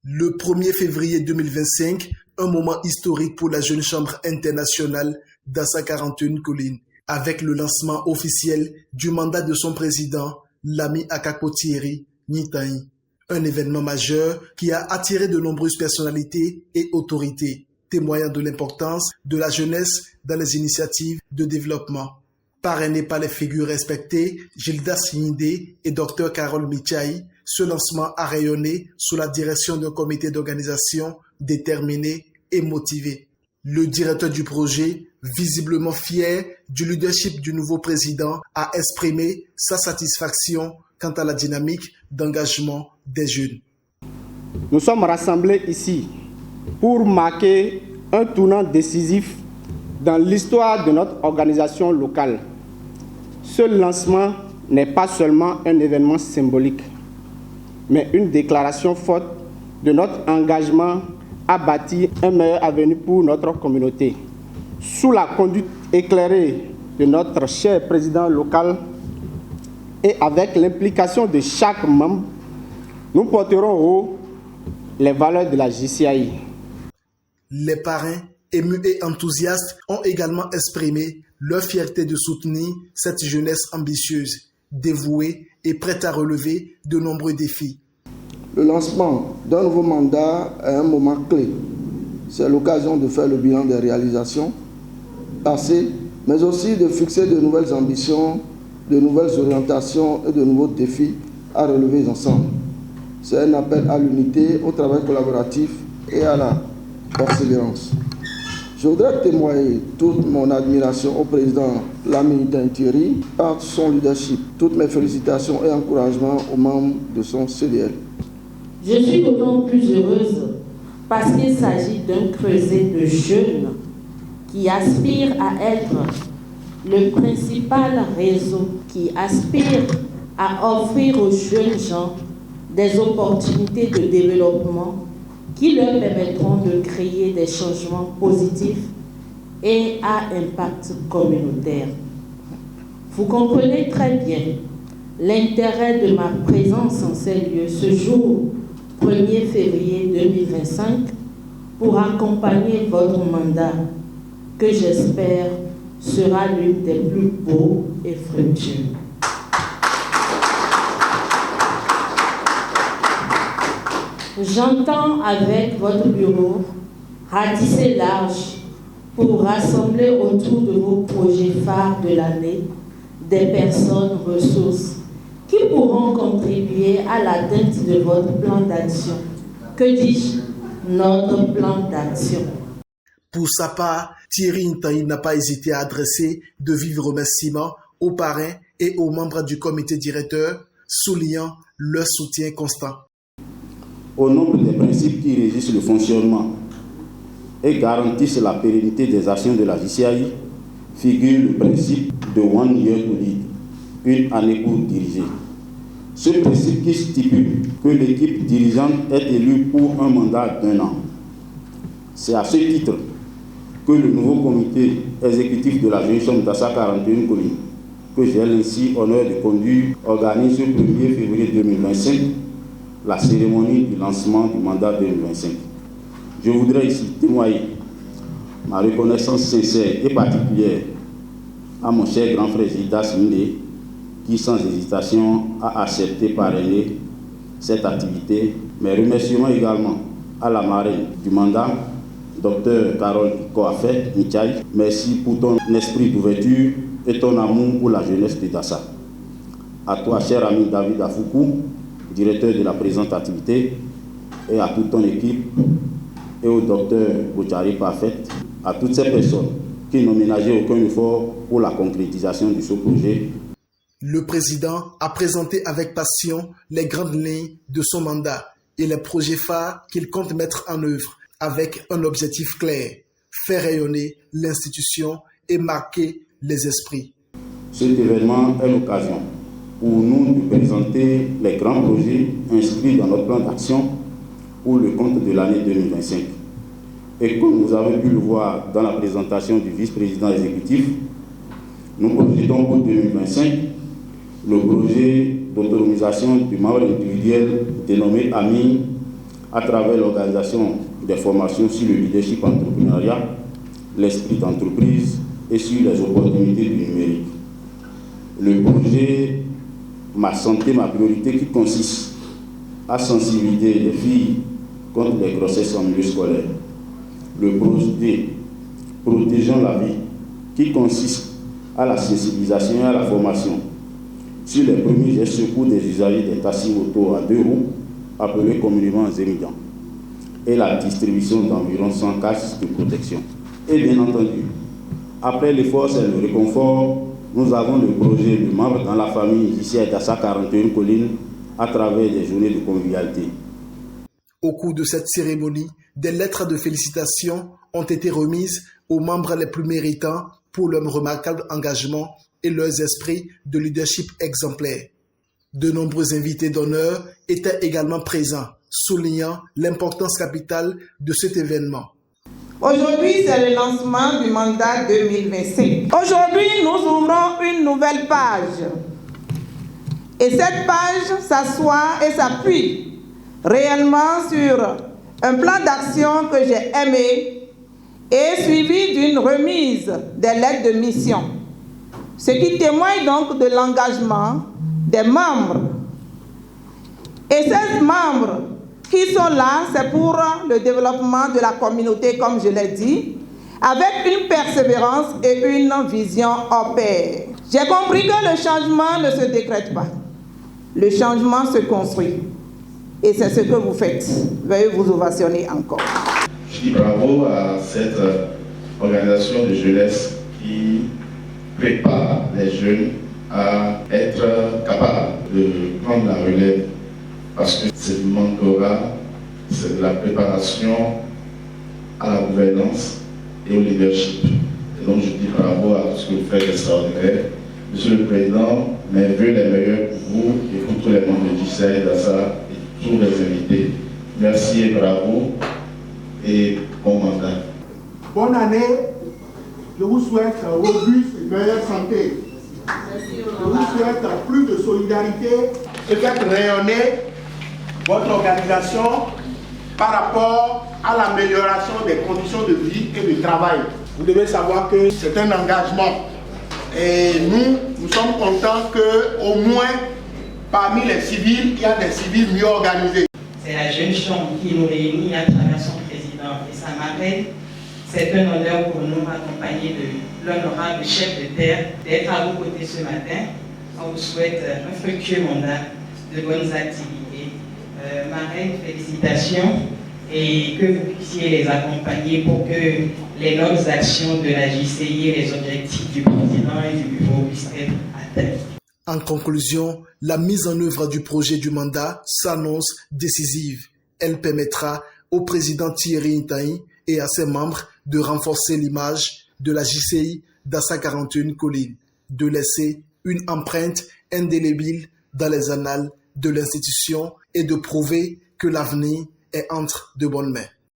Le 1er février 2025, un moment historique pour la jeune chambre internationale d'Assa 41 Collines, avec le lancement officiel du mandat de son président, l'ami Akako Thierry Nitaï. Un événement majeur qui a attiré de nombreuses personnalités et autorités, témoignant de l'importance de la jeunesse dans les initiatives de développement. Parrainé par les figures respectées, Gilda Signidé et Dr Carole Michaï, ce lancement a rayonné sous la direction d'un comité d'organisation déterminé et motivé. Le directeur du projet, visiblement fier du leadership du nouveau président, a exprimé sa satisfaction quant à la dynamique d'engagement des jeunes. Nous sommes rassemblés ici pour marquer un tournant décisif dans l'histoire de notre organisation locale. Ce lancement n'est pas seulement un événement symbolique, mais une déclaration forte de notre engagement à bâtir un meilleur avenir pour notre communauté. Sous la conduite éclairée de notre cher président local et avec l'implication de chaque membre, nous porterons haut les valeurs de la JCI. Les parrains, émus et enthousiastes, ont également exprimé leur fierté de soutenir cette jeunesse ambitieuse, dévouée et prête à relever de nombreux défis. Le lancement d'un nouveau mandat est un moment clé. C'est l'occasion de faire le bilan des réalisations passées, mais aussi de fixer de nouvelles ambitions, de nouvelles orientations et de nouveaux défis à relever ensemble. C'est un appel à l'unité, au travail collaboratif et à la persévérance. Je voudrais témoigner toute mon admiration au président l'ami Thierry par son leadership. Toutes mes félicitations et encouragements aux membres de son CDL. Je suis d'autant plus heureuse parce qu'il s'agit d'un creuset de jeunes qui aspirent à être le principal réseau, qui aspire à offrir aux jeunes gens des opportunités de développement qui leur permettront de créer des changements positifs et à impact communautaire. Vous comprenez très bien l'intérêt de ma présence en ces lieux ce jour, 1er février 2025, pour accompagner votre mandat, que j'espère sera l'une des plus beaux et fructueux. J'entends avec votre bureau ratisser large pour rassembler autour de vos projets phares de l'année des personnes ressources qui pourront contribuer à l'atteinte de votre plan d'action. Que dis-je? Notre plan d'action. Pour sa part, Thierry Ntaï n'a pas hésité à adresser de vifs remerciements aux parrains et aux membres du comité directeur, soulignant leur soutien constant. Au nombre des principes qui régissent le fonctionnement et garantissent la pérennité des actions de la JCI, figure le principe de One Year to Lead, une année pour diriger. Ce principe qui stipule que l'équipe dirigeante est élue pour un mandat d'1 an. C'est à ce titre que le nouveau comité exécutif de la jeune chambre d'Assa 41 Collines, que j'ai ainsi honneur de conduire, organise le 1er février 2025 la cérémonie du lancement du mandat 2025. Je voudrais ici témoigner ma reconnaissance sincère et particulière à mon cher grand frère Gilda Signidé, qui sans hésitation a accepté parrainer cette activité. Mes remerciements également à la marraine du mandat, Dr Carole Michaï. Merci pour ton esprit d'ouverture et ton amour pour la jeunesse de Dassa. À toi, cher ami David Afoukou, directeur de la présente activité, et à toute ton équipe, et au docteur Bouchari Parfait, à toutes ces personnes qui n'ont ménagé aucun effort pour la concrétisation de ce projet. Le président a présenté avec passion les grandes lignes de son mandat et les projets phares qu'il compte mettre en œuvre avec un objectif clair, faire rayonner l'institution et marquer les esprits. Cet événement est l'occasion pour nous de présenter les grands projets inscrits dans notre plan d'action pour le compte de l'année 2025. Et comme vous avez pu le voir dans la présentation du vice-président exécutif, nous projetons pour 2025 le projet d'autonomisation du membre individuel dénommé AMI à travers l'organisation des formations sur le leadership entrepreneurial, l'esprit d'entreprise et sur les opportunités du numérique. Le projet Ma santé, ma priorité, qui consiste à sensibiliser les filles contre les grossesses en milieu scolaire. Le projet Protégeons la vie, qui consiste à la sensibilisation et à la formation sur les premiers gestes secours des usagers des taxis auto à 2 roues, appelés communément Zémidan, et la distribution d'environ 100 casques de protection. Et bien entendu, après les forces et le réconfort, nous avons le projet de membres dans la famille ici à Dassa 41 Collines à travers des journées de convivialité. Au cours de cette cérémonie, des lettres de félicitations ont été remises aux membres les plus méritants pour leur remarquable engagement et leurs esprits de leadership exemplaires. De nombreux invités d'honneur étaient également présents, soulignant l'importance capitale de cet événement. Aujourd'hui, c'est le lancement du mandat 2025. Aujourd'hui, nous ouvrons une nouvelle page. Et cette page s'assoit et s'appuie réellement sur un plan d'action que j'ai aimé et suivi d'une remise des lettres de mission. Ce qui témoigne donc de l'engagement des membres. Et ces membres qui sont là, c'est pour le développement de la communauté, comme je l'ai dit, avec une persévérance et une vision en paix. J'ai compris que le changement ne se décrète pas. Le changement se construit. Et c'est ce que vous faites. Veuillez vous ovationner encore. Je dis bravo à cette organisation de jeunesse qui prépare les jeunes à être capables de prendre la relève. Parce que c'est du mentorat, c'est de la préparation à la gouvernance et au leadership. Et donc je dis bravo à tout ce que vous faites d'extraordinaire. Monsieur le Président, mes vœux les meilleurs pour vous et pour tous les membres de JCI, Dassa et tous les invités. Merci et bravo et bon mandat. Bonne année, je vous souhaite robuste et meilleure santé. Je vous souhaite plus de solidarité et faites rayonner votre organisation par rapport à l'amélioration des conditions de vie et de travail. Vous devez savoir que c'est un engagement et nous sommes contents qu'au moins parmi les civils, il y a des civils mieux organisés. C'est la jeune chambre qui nous réunit à travers son président et sa marraine. C'est un honneur pour nous, accompagné de l'honorable chef de terre, d'être à vos côtés ce matin. On vous souhaite un fructueux mandat, de bonnes activités. Marraine, félicitations et que vous puissiez les accompagner pour que les nobles actions de la JCI et les objectifs du président et du bureau puissent être atteints. En conclusion, la mise en œuvre du projet du mandat s'annonce décisive. Elle permettra au président Thierry Ntahi et à ses membres de renforcer l'image de la JCI Dassa 41 Collines, de laisser une empreinte indélébile dans les annales de l'institution et de prouver que l'avenir est entre de bonnes mains.